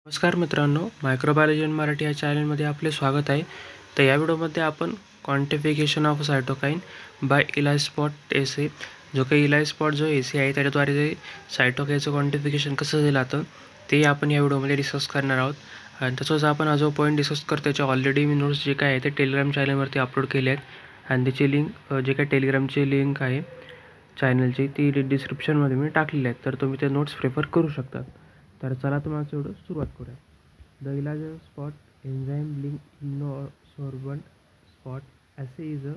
नमस्कार मित्रांनो, microbiology in Marathi या चॅनलमध्ये आपले स्वागत आहे. तर या व्हिडिओमध्ये आपण क्वांटिफिकेशन ऑफ सायटोकाईन बाय इलायस्पॉट एसे जो काही इलायस्पॉट जो एसे आहे त्याच्याद्वारे जे सायटोकाईनचं क्वांटिफिकेशन कसं दिलं जातं ते आपण या व्हिडिओमध्ये डिस्कस करणार आहोत. आणि तसंच आपण हा जो पॉईंट डिस्कस करतो त्याच्या ऑलरेडी मी नोट्स जे काय आहे ते टेलिग्राम चॅनलवरती अपलोड केले आहेत आणि त्याची लिंक जे काही टेलिग्रामची लिंक आहे चॅनलची ती डिस्क्रिप्शनमध्ये मी टाकलेली आहे, तर तुम्ही ते नोट्स प्रेफर करू शकता. तर चला तुम्हाला व्हिडिओ सुरुवात करूया. The ELISA spot enzyme link immunosorbent spot assay is a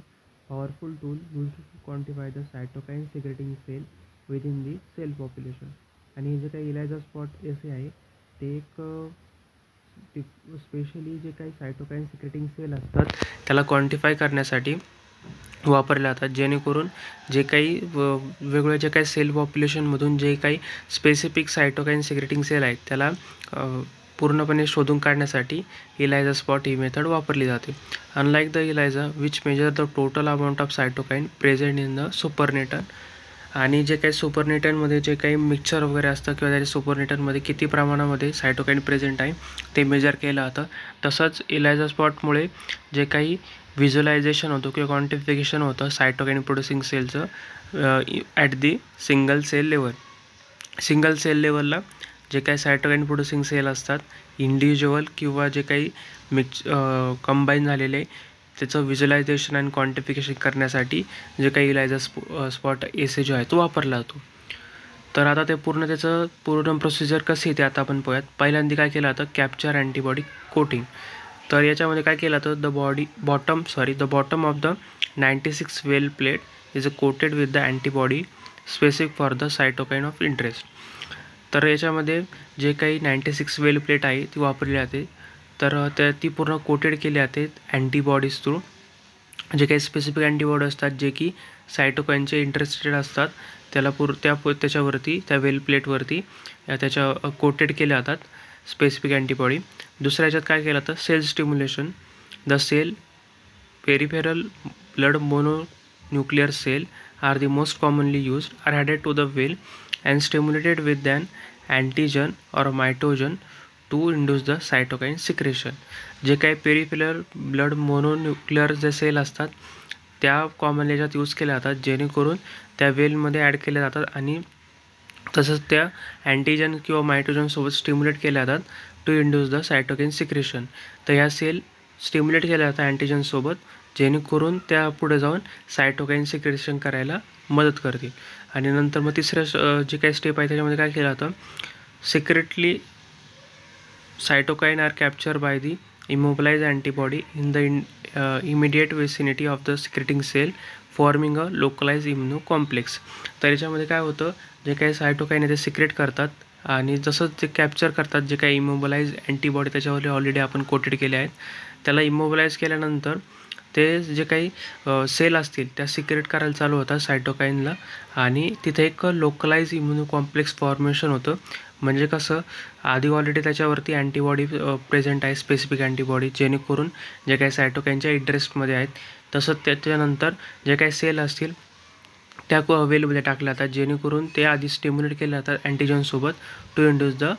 powerful tool used to quantify the cytokine secreting cell within the cell population. आणि हे जे काही इलायजा स्पॉट एसे आहे ते एक स्पेशली जे काही सायटोकाईन सिक्रेटिंग सेल असतात त्याला क्वांटिफाय करण्यासाठी वापरले जातात, जेणेकरून जे काही वेगवेगळ्या जे काही सेल पॉप्युलेशनमधून जे काही स्पेसिफिक सायटोकाईन सिक्रेटिंग सेल आहेत त्याला पूर्णपणे शोधून काढण्यासाठी इलायझा स्पॉट ही मेथड वापरली जाते. Unlike the ELISA which measure the total amount of cytokine present in the supernatant, आणि जे काही सुपरनेटनमध्ये जे काही मिक्सचर वगैरे असतं किंवा त्याच्या सुपरनेटनमध्ये किती प्रमाणामध्ये सायटोकाईन प्रेझेंट आहे ते मेजर केलं जातं. तसंच इलायझा स्पॉटमुळे जे काही व्हिज्युअलायझेशन होतं किंवा क्वांटिफिकेशन होतं सायटोकाईन प्रोड्युसिंग सेलचं at the single cell level. Single cell लेवलला जे काही सायटोकाईन प्रोड्युसिंग सेल असतात इंडिव्हिज्युअल किंवा जे काही कंबाईन झालेले त्याचं व्हिज्युअलायझेशन आणि क्वांटिफिकेशन करण्यासाठी जे काही इलायझा स्पॉट एसे जो आहे तो वापरला जातो. तर आता ते त्याचं पूर्ण प्रोसिजर कशी आहे ते आता आपण पाहूयात. पहिल्यांदा काय केलं जातं, कॅप्चर अँटीबॉडी कोटिंग. तर याच्यामध्ये काय केलं जातं, the bottom of the 96 well plate is coated with the antibody specific for the cytokine of interest. तर याच्यामध्ये जे काही 96 वेल प्लेट आहे ती वापरली जाते. तर ती पूर्ण कोटेड केली जाते अँटीबॉडीज थ्रू. जे काही स्पेसिफिक अँटीबॉडी असतात जे की सायटोकाईनचे इंटरेस्टेड असतात त्याला त्याच्यावरती त्या वेल प्लेटवरती त्याच्या कोटेड केल्या जातात स्पेसिफिक अँटीबॉडी. दुसऱ्या ह्याच्यात काय केलं जातं, cell stimulation. The cell peripheral blood mononuclear cell are the most commonly used are added to the well and stimulated with than antigen or mitogen to induce the cytokine secretion. जे काही peripheral blood mononuclear जे cell असतात त्या common याच्यात use केल्या जातात, जेणेकरून त्या वेलमध्ये ॲड केल्या जातात आणि तसंच त्या अँटीजन किंवा मायटोजनसोबत स्टिम्युलेट केल्या जातात to induce the cytokine secretion. तर ह्या सेल स्टिम्युलेट केल्या जातात अँटीजनसोबत, जेणेकरून त्या पुढे जाऊन सायटोकाईन सिक्रेशन करायला मदत करतील. आणि नंतर मग तिसरं जे काही स्टेप आहे त्याच्यामध्ये काय केलं जातं, secretly cytokine are capture by the immobilized antibody in the immediate vicinity of the secreting cell forming a localized immunocomplex. तर याच्यामध्ये काय होतं, जे काही सायटोकाईन आहे ते सिक्रेट करतात आणि जसं ते कॅप्चर करतात जे काही इमोबलाइज अँटीबॉडी त्याच्यावर ऑलरेडी आपण कोटेड केले आहेत त्याला इमोबलाइज केल्यानंतर ते जे काही सेल असतील त्या सिक्रेट करायला चालू होतात सायटोकाईनला आणि तिथे एक लोकलाइज इम्युनोकॉम्प्लेक्स फॉर्मेशन होतं. म्हणजे कसं, आधी ऑलरेडी त्याच्यावरती अँटीबॉडी प्रेझेंट आहे स्पेसिफिक अँटीबॉडी, जेणेकरून जे काही सायटोकाईनच्या इंटरेस्टमध्ये आहेत. तसंच त्याच्यानंतर जे काही सेल असतील त्या वेलमध्ये टाकल्या जातात, जेणेकरून ते आधी स्टिम्युलेट केले जातात अँटीजनसोबत to induce the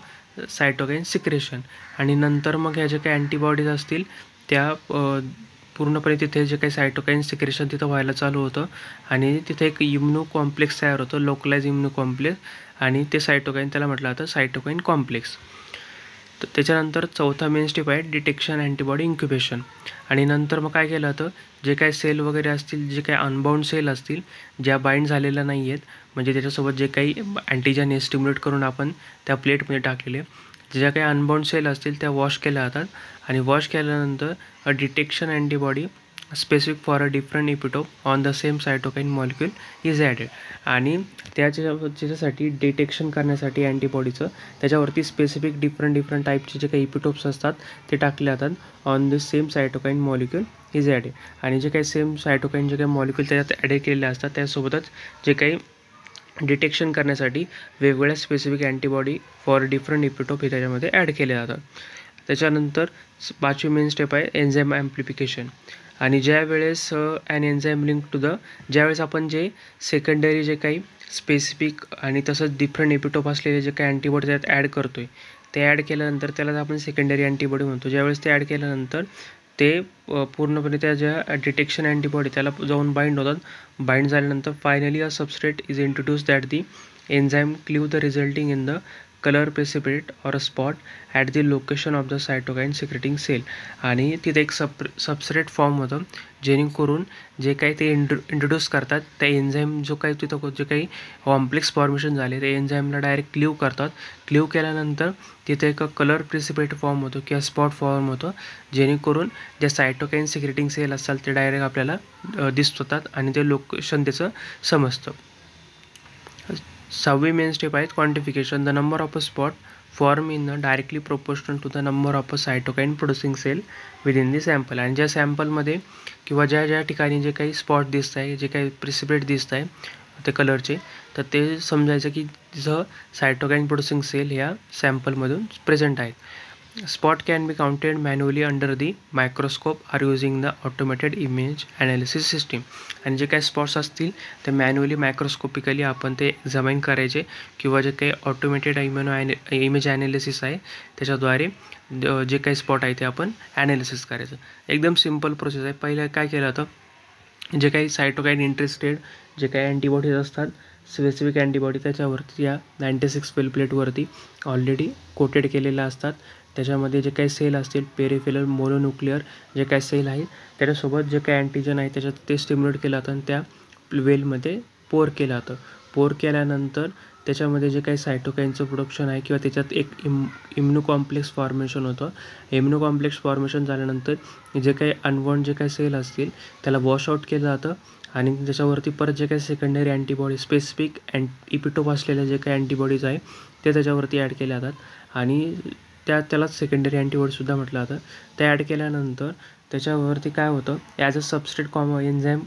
cytokine secretion. आणि नंतर मग ह्या जे काही अँटीबॉडीज असतील त्या पूर्णपणे तिथे जे काही सायटोकाईन सिक्रेशन तिथं व्हायला चालू होतं आणि तिथे एक इम्युनो कॉम्प्लेक्स तयार होतं, लोकलाइज इम्युनो कॉम्प्लेक्स, आणि ते सायटोकाईन त्याला म्हटलं जातं सायटोकाईन कॉम्प्लेक्स. तर त्याच्यानंतर चौथा मेन स्टेप आहे डिटेक्शन अँटीबॉडी इन्क्युबेशन. आणि नंतर मग काय केलं जातं, जे काही सेल वगैरे असतील, जे काही अनबाउंड सेल असतील ज्या बाइंड झालेल्या नाही आहेत, म्हणजे त्याच्यासोबत जे काही अँटीजन हे स्टिम्युलेट करून आपण त्या प्लेटमध्ये टाकलेले, ज्या काही अनबाउंड सेल असतील त्या वॉश केल्या जातात. आणि वॉश केल्यानंतर a detection antibody specific for a different epitope on the same cytokine molecule is added. आणि त्याच्यासाठी डिटेक्शन करण्यासाठी अँटीबॉडीचं त्याच्यावरती स्पेसिफिक डिफरंट टाईपचे जे काही इपिटोप्स असतात ते टाकले जातात on the same cytokine molecule is added. आणि जे काही सेम सायटोकाईन जे काही मॉलिक्यूल त्याच्यात ॲड केलेले असतात त्यासोबतच जे काही डिटेक्शन करण्यासाठी वेगवेगळ्या specific antibody for different epitope हे त्याच्यामध्ये ॲड केले जातात. त्याच्यानंतर पाचवी मेन स्टेप आहे एन्झाईम ॲम्प्लिफिकेशन. आणि ज्यावेळेस an enzyme link to the, ज्यावेळेस आपण जे सेकंडरी जे काही स्पेसिफिक आणि तसंच डिफरंट एपिटोप असलेले जे काही अँटीबॉडी त्यात ॲड करतो आहे ते ॲड केल्यानंतर त्याला आपण सेकंडरी अँटीबॉडी म्हणतो. ज्यावेळेस ते ॲड केल्यानंतर ते पूर्णपणे त्या ज्या डिटेक्शन अँटीबॉडी त्याला जाऊन बाइंड होतात. बाइंड झाल्यानंतर finally a substrate is introduce that the enzyme cleave the resulting in the colour precipitate or a spot at the location of the cytokine secreting cell. आणि तिथे एक सबस्ट्रेट फॉर्म होतं, जेणेकरून जे काही ते इंट्रोड्यूस करतात त्या एन्झाईम जो काही तिथं जे काही कॉम्प्लेक्स फॉर्मेशन झाले ते एन्झाईमला डायरेक्ट क्लीव करतात. क्लीव केल्यानंतर तिथे एक कलर प्रेसिपिटेट फॉर्म होतो किंवा स्पॉट फॉर्म होतो, जेणेकरून जे सायटोकाईन सिक्रेटिंग सेल असतात ते डायरेक्ट आपल्याला दिसतात आणि ते लोकेशन त्याचं समजतं. 6वी मेन स्टेप आहे quantification. The number of a spot form in directly proportional to the number of a cytokine producing cell within the sample. आणि ज्या सॅम्पलमध्ये किंवा ज्या ठिकाणी जे काही स्पॉट दिसत आहे, जे काही प्रेसिपिटेट दिसत आहे ते कलरचे, तर ते समजायचं की तिथं सायटोकाईन प्रोड्युसिंग सेल ह्या सॅम्पलमधून प्रेझेंट आहेत. Spot can be counted manually under the microscope or using the automated image analysis system. आणि जे काही स्पॉट्स असतील ते मॅन्युअली मायक्रोस्कोपिकली आपण ते एक्झामाइन करायचे किंवा जे काही ऑटोमॅटेड इमेज ॲनालिसिस आहे त्याच्याद्वारे जे काही स्पॉट आहे ते आपण ॲनालिसिस करायचं. एकदम सिम्पल प्रोसेस आहे. पहिलं काय केलं होतं, जे काही सायटोकाईन इंटरेस्टेड जे काही अँटीबॉडीज असतात, स्पेसिफिक अँटीबॉडी, त्याच्यावरती या 96 स्पेल प्लेटवरती ऑलरेडी कोटेड केलेल्या असतात. त्याच्यामध्ये जे काही सेल असतील पेरिफेरल मोनोन्यूक्लिअर जे काही सेल आहेत त्याच्यासोबत जे काही अँटीजन आहे त्याच्यात ते स्टिम्युलेट केलं जातं आणि त्या वेलमध्ये पोर केलं जातं. पोर केल्यानंतर त्याच्यामध्ये जे काही सायटोकाईनचं प्रोडक्शन आहे किंवा त्याच्यात एक इम्युनो कॉम्प्लेक्स फॉर्मेशन होतं. इम्युनो कॉम्प्लेक्स फॉर्मेशन झाल्यानंतर जे काही अनवॉन्ट जे काही सेल असतील त्याला वॉश आउट केलं जातं आणि त्याच्यावरती परत जे काही सेकंडरी अँटीबॉडी स्पेसिफिक इपिटोप असलेल्या जे काही अँटीबॉडीज आहे ते त्याच्यावरती ॲड केल्या जातात आणि त्यालाच सेकंडरी अँटीबॉडीसुद्धा म्हटलं जातं. ते ॲड केल्यानंतर त्याच्यावरती काय होतं, as a substrate enzyme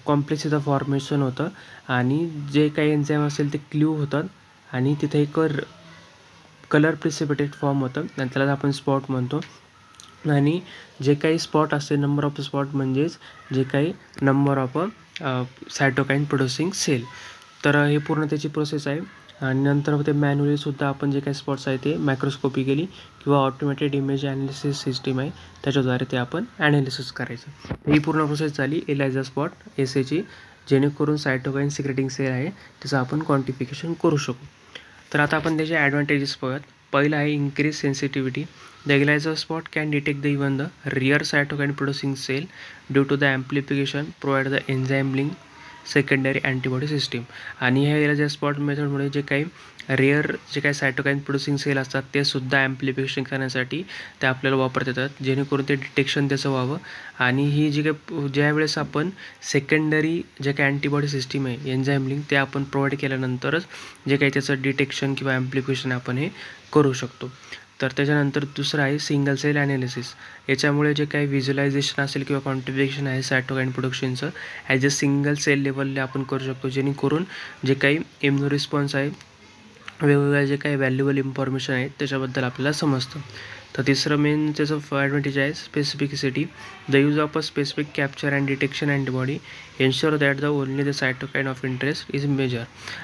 complex इथं फॉर्मेशन होतं आणि जे काही एन्झाईम असेल ते क्ल्यू होतात आणि तिथे एक कलर प्रिसिपिटेट फॉर्म होतं आणि त्याला आपण स्पॉट म्हणतो. आणि जे काही स्पॉट असते नंबर ऑफ स्पॉट म्हणजेच जे काही number of cytokine producing sale. तर हे पूर्ण त्याची प्रोसेस आहे. आणि नंतर ते मॅन्युअलीसुद्धा आपण जे काही स्पॉट्स आहे ते मायक्रोस्कोपिकली किंवा ऑटोमॅटेड इमेज ॲनालिसिस सिस्टीम आहे त्याच्याद्वारे ते आपण ॲनालिसिस करायचं. ही पूर्ण प्रोसेस झाली एलायझा स्पॉट एसएची, जेणेकरून सायटोकाईन सिक्रेटिंग सेल आहे त्याचं आपण क्वांटिफिकेशन करू शकू. तर आता आपण त्याचे ॲडव्हान्टेजेस पाहूयात. पहिलं आहे increase sensitivity. The ELISA spot can detect the even the rare cytokine producing cell due to the amplification provide the enzyme link secondary antibody system. आणि ह्या एलायझा स्पॉट मेथडमुळे जे काही रेअर जे काही सायटोकाईन प्रोड्युसिंग सेल असतात ते सुद्धा ॲम्प्लिफिकेशन करण्यासाठी ते आपल्याला वापरता येतात, जेणेकरून ते डिटेक्शन त्याचं व्हावं. आणि ही जी काही ज्यावेळेस आपण सेकंडरी जे काही अँटीबॉडी सिस्टीम आहे एन्झाईम लिंक ते आपण प्रोव्हाइड केल्यानंतरच जे काही त्याचं डिटेक्शन किंवा ॲम्प्लिफिकेशन आपण हे करू शकतो. तर त्याच्यानंतर दुसरं आहे सिंगल सेल ॲनालिसिस. याच्यामुळे जे काही व्हिज्युअलायझेशन असेल किंवा क्वांटिफिकेशन आहे cytokine प्रोडक्शनचं as a single cell लेवलला आपण करू शकतो, जेणेकरून जे काही इम्युनो रिस्पॉन्स आहे वेगवेगळ्या जे काही व्हॅल्युएबल इन्फॉर्मेशन आहे त्याच्याबद्दल आपल्याला समजतं. तर तिसरं मेन त्याचं ॲडव्हान्टेज आहे specificity. The use of a specific capture and detection antibody ensure that the only the cytokine of interest is measure.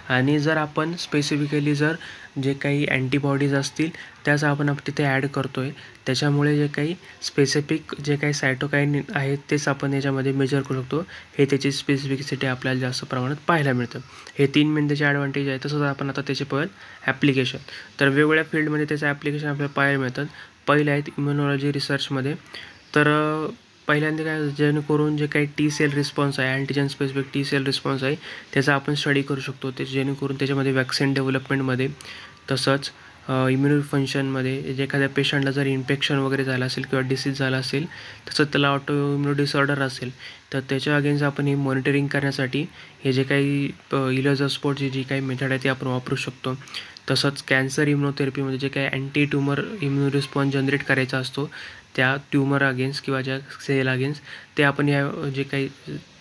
आणि जर आपण स्पेसिफिकली जर जे काही अँटीबॉडीज असतील त्याच आपण तिथे ॲड करतो आहे, त्याच्यामुळे जे काही स्पेसिफिक जे काही सायटोकाईन आहेत तेच आपण याच्यामध्ये मेजर करू शकतो. हे त्याची स्पेसिफिसिटी आपल्याला जास्त प्रमाणात पाहायला मिळतं. हे 3 मेन त्याचे ॲडव्हान्टेज आहे. तसंच आपण आता त्याचे पाहूयात ॲप्लिकेशन. तर वेगवेगळ्या फील्डमध्ये त्याचं ॲप्लिकेशन आपल्याला पाहायला मिळतात. पहिले आहेत इम्युनॉलॉजी रिसर्चमध्ये. तर पहिल्यांदा काय, जेणेकरून जे काही टी सेल रिस्पॉन्स आहे antigen specific T cell response आहे त्याचा आपण स्टडी करू शकतो. ते जेणेकरून त्याच्यामध्ये वॅक्सिन डेव्हलपमेंटमध्ये तसंच इम्युनो फंक्शनमध्ये जे एखाद्या पेशंटला जर इन्फेक्शन वगैरे झालं असेल किंवा डिसीज झाला असेल तसंच त्याला ऑटो इम्युनो डिसऑर्डर असेल तर त्याच्या अगेन्स्ट आपण हे मॉनिटरिंग करण्यासाठी हे जे काही एलायझा स्पॉटची जी काही मेथड आहे ती आपण वापरू शकतो. तसंच कॅन्सर इम्युनोथेरपीमध्ये जे काही anti tumour immuno response generate करायचा असतो त्या ट्यूमर अगेन्स्ट किंवा ज्या सेल अगेन्स्ट ते आपण या जे काही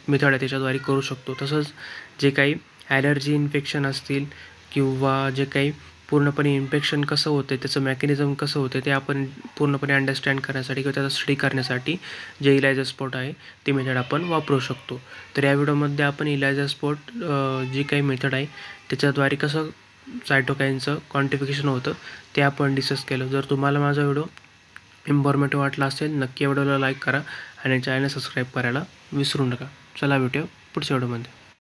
मेथड आहे त्याच्याद्वारे करू शकतो. तसंच जे काही ॲलर्जी इन्फेक्शन असतील किंवा जे काही पूर्णपणे इन्फेक्शन कसं होतं त्याचं मेकॅनिझम कसं होतं ते आपण पूर्णपणे अंडरस्टँड करण्यासाठी किंवा त्याचा स्टडी करण्यासाठी जे एलायझा स्पॉट आहे ती मेथड आपण वापरू शकतो. तर या व्हिडिओमध्ये आपण एलायझा स्पॉट जी काही मेथड आहे त्याच्याद्वारे कसं सायटोकाईनचं क्वांटिफिकेशन होतं ते आपण डिस्कस केलं. जर तुम्हाला माझा व्हिडिओ इन्फॉर्मेटिव्ह वाटला असेल नक्की व्हिडिओला लाईक करा आणि चॅनल सबस्क्राईब करायला विसरू नका. चला भेटूया पुढच्या व्हिडिओमध्ये.